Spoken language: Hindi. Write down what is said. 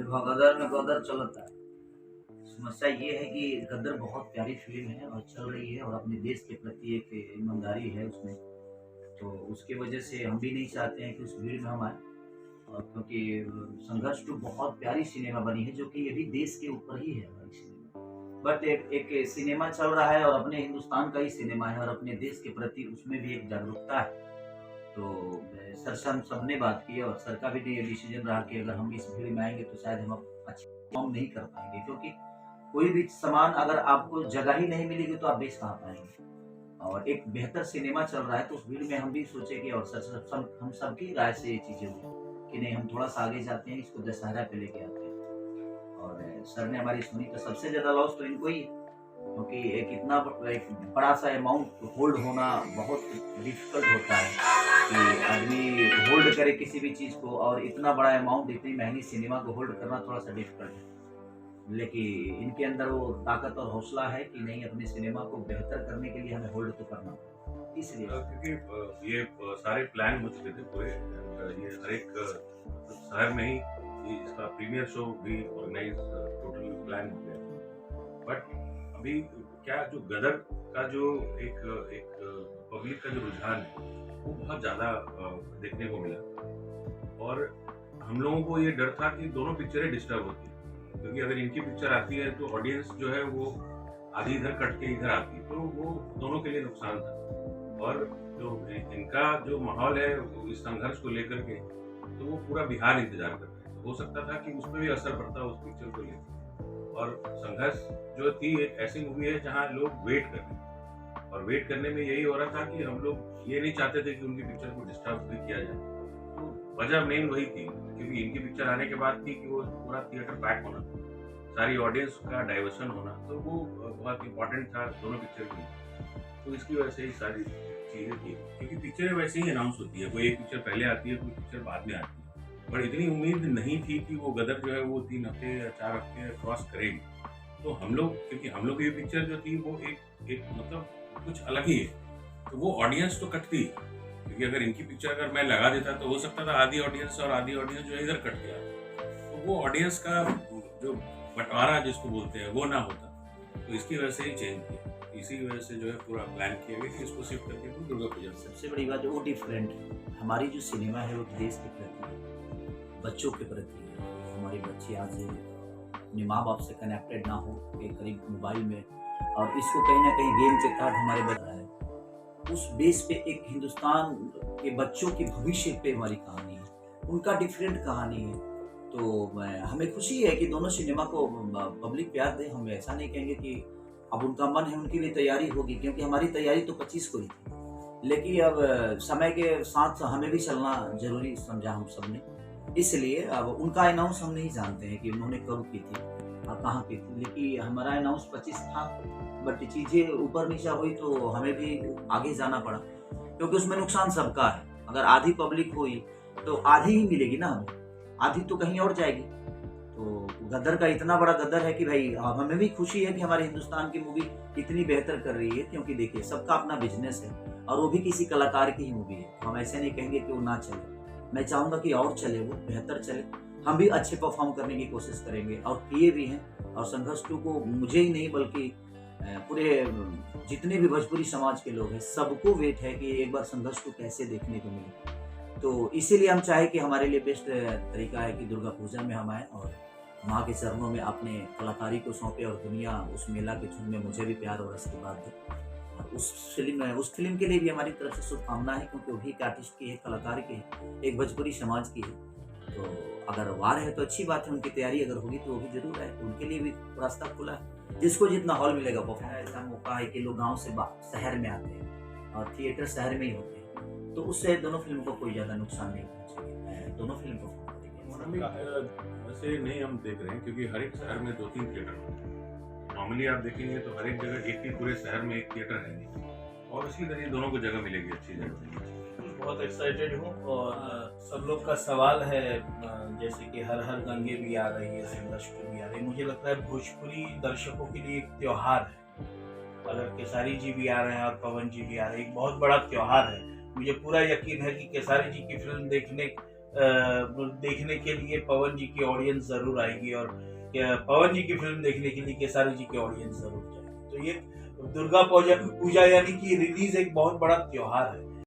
देखो गदर में गदर चलता है। समस्या ये है कि गदर बहुत प्यारी फ़िल्म है और चल रही है और अपने देश के प्रति एक ईमानदारी है उसमें। तो उसकी वजह से हम भी नहीं चाहते हैं कि उस भीड़ में हम आएँ और क्योंकि संघर्ष टू बहुत प्यारी सिनेमा बनी है जो कि ये भी देश के ऊपर ही है हमारी सिनेमा। बट एक एक सिनेमा चल रहा है और अपने हिंदुस्तान का ही सिनेमा है और अपने देश के प्रति उसमें भी एक जागरूकता है। तो सर से हम सबने बात की और सर का भी ये डिसीजन रहा कि अगर हम इस भीड़ में आएँगे तो शायद हम अच्छी परफ़ॉर्म नहीं कर पाएँगे क्योंकि कोई भी सामान अगर आपको जगह ही नहीं मिलेगी तो आप बेच कहाँ पाएँगे? और एक बेहतर सिनेमा चल रहा है तो उस भीड़ में हम भी सोचे कि और सर सब हम सबकी राय से ये चीज़ें हुई कि नहीं हम थोड़ा-सा आगे जाते हैं, इसको दशहरा पे लेके आते हैं। और सर ने हमारी सुनी तो सबसे ज़्यादा लॉस तो इनको ही है। क्योंकि एक बड़ा-सा अमाउंट होल्ड होना बहुत डिफ़िकल्ट होता है कि आदमी होल्ड करे किसी भी चीज़ को और इतना बड़ा अमाउंट इतनी महँगी सिनेमा को होल्ड करना थोड़ा-सा डिफ़िकल्ट है। लेकिन इनके अंदर वो ताकत और हौसला है कि नहीं अपने सिनेमा को बेहतर करने के लिए हमें होल्ड तो करना पड़ेगा। इसलिए क्योंकि ये सारे प्लान हो चुके थे पूरे ये हर एक शहर में ही इसका प्रीमियर शो भी ऑर्गेनाइज टोटल प्लान हो गया। बट अभी क्या जो गदर का जो एक एक पब्लिक का जो रुझान है वो बहुत ज़्यादा देखने को मिला और हम लोगों को ये डर था कि दोनों पिक्चरें डिस्टर्ब होती हैं क्योंकि अगर इनकी पिक्चर आती है तो ऑडियंस जो है वो आधी इधर कट के इधर आती है तो वो दोनों के लिए नुकसान था। और जो इनका जो माहौल है इस संघर्ष को लेकर के तो वो पूरा बिहार इंतजार कर रहा है। तो हो सकता था कि उसमें भी असर पड़ता उस पिक्चर को लेकर। और संघर्ष जो थी एक ऐसी मूवी है जहाँ लोग वेट कर रहे हैं और वेट करने में यही हो रहा था कि हम लोग ये नहीं चाहते थे कि उनकी पिक्चर को डिस्टर्ब भी किया जाए। तो वजह मेन वही थी क्योंकि इनकी पिक्चर आने के बाद थी कि वो पूरा थिएटर पैक होना, सारी ऑडियंस का डाइवर्सन होना, तो वो बहुत इंपॉर्टेंट था दोनों पिक्चर के लिए। तो इसकी वजह से ही सारी चीज़ें थी क्योंकि पिक्चरें वैसे ही अनाउंस होती है, कोई एक पिक्चर पहले आती है कोई पिक्चर बाद में आती है। पर इतनी उम्मीद नहीं थी कि वो गदर जो है वो 3 हफ्ते या 4 हफ्ते क्रॉस करेगी। तो हम लोग क्योंकि हम लोग की पिक्चर जो थी वो एक मतलब कुछ अलग ही है, तो वो ऑडियंस तो कटती है क्योंकि अगर इनकी पिक्चर अगर मैं लगा देता तो हो सकता था आधी ऑडियंस और आधी ऑडियंस जो है इधर कट गया, तो वो ऑडियंस का जो बंटवारा जिसको बोलते हैं वो ना होता। तो इसकी वजह से ही चेंज किया, इसी वजह से जो है पूरा प्लान किया गया कि इसको शिफ्ट करके वो दुर्गा पूजा से। सबसे बड़ी बात वो डिफरेंट है। हमारी जो सिनेमा है वो देश के प्रति है, बच्चों के प्रति है। हमारे बच्चे आज अपने माँ-बाप से कनेक्टेड ना हो के करीब मोबाइल में और इसको कहीं न कहीं गेम के तहत हमारे बच रहा है। उस बेस पे एक हिंदुस्तान के बच्चों के भविष्य पे हमारी कहानी है, उनका डिफरेंट कहानी है। तो हमें खुशी है कि दोनों सिनेमा को पब्लिक प्यार दे। हम ऐसा नहीं कहेंगे कि अब उनका मन है उनकी भी तैयारी होगी क्योंकि हमारी तैयारी तो 25 को ही थी। लेकिन अब समय के साथ हमें भी चलना ज़रूरी समझा हम सबने। इसलिए अब उनका अनाउंस हम नहीं जानते हैं कि उन्होंने कब की थी और कहाँ की थी। लेकिन हमारा अनाउंस 25 था, बट चीज़ें ऊपर-नीचे हुई तो हमें भी आगे जाना पड़ा क्योंकि उसमें नुकसान सबका है। अगर आधी पब्लिक हुई तो आधी ही मिलेगी ना हमें, आधी तो कहीं और जाएगी। तो गदर का इतना बड़ा गदर है कि भाई हमें भी खुशी है कि हमारे हिंदुस्तान की मूवी इतनी बेहतर कर रही है क्योंकि देखिए सबका अपना बिजनेस है और वो भी किसी कलाकार की ही मूवी है। हम ऐसे नहीं कहेंगे कि वो ना चले, मैं चाहूँगा कि और चले, वो बेहतर चले। हम भी अच्छे परफॉर्म करने की कोशिश करेंगे और किए भी हैं। और संघर्ष 2 को मुझे ही नहीं बल्कि पूरे जितने भी भोजपुरी समाज के लोग हैं सबको वेट है कि एक बार संघर्ष को कैसे देखने को मिले। तो इसीलिए हम चाहे कि हमारे लिए बेस्ट तरीका है कि दुर्गा पूजा में हम आएँ और माँ के चरणों में अपने कलाकारी को सौंपे और दुनिया उस मेला के झुंड में मुझे भी प्यार और आशीर्वाद दे। और उस फ़िल्म के लिए भी हमारी तरफ से शुभकामना है क्योंकि वो भी एक आर्टिस्ट की है, कलाकार की है, एक भोजपुरी समाज की है। तो अगर वार है तो अच्छी बात है, उनकी तैयारी अगर होगी तो वो भी ज़रूर है, तो उनके लिए भी रास्ता खुला है। जिसको जितना हॉल मिलेगा परफॉर्म। ऐसा मौका है कि लोग गाँव से शहर में आते हैं और थिएटर शहर में ही होते हैं, तो उससे दोनों फ़िल्म को कोई ज़्यादा नुकसान नहीं पहुँचेगा। दोनों फ़िल्म को वैसे नहीं हम देख रहे हैं क्योंकि हर एक शहर में 2-3 थिएटर होते हैं। नॉर्मली आप देखेंगे तो हर एक जगह एक ही पूरे शहर में एक थिएटर है नहीं और इसी तरह दोनों को जगह मिलेगी अच्छी जगह। बहुत एक्साइटेड हूँ और सब लोग का सवाल है जैसे कि हर हर गंगे भी आ रही है, संघर्ष भी आ रही है। मुझे लगता है भोजपुरी दर्शकों के लिए एक त्योहार है। अगर केसारी जी भी आ रहे हैं और पवन जी भी आ रहे हैं, एक बहुत बड़ा त्योहार है। मुझे पूरा यकीन है कि केसारी जी की फिल्म देखने देखने के लिए पवन जी की ऑडियंस जरूर आएगी, और पवन जी की फिल्म देखने के लिए केसारी जी की ऑडियंस जरूर जाएगी। तो ये दुर्गा पूजा यानी कि रिलीज एक बहुत बड़ा त्योहार है।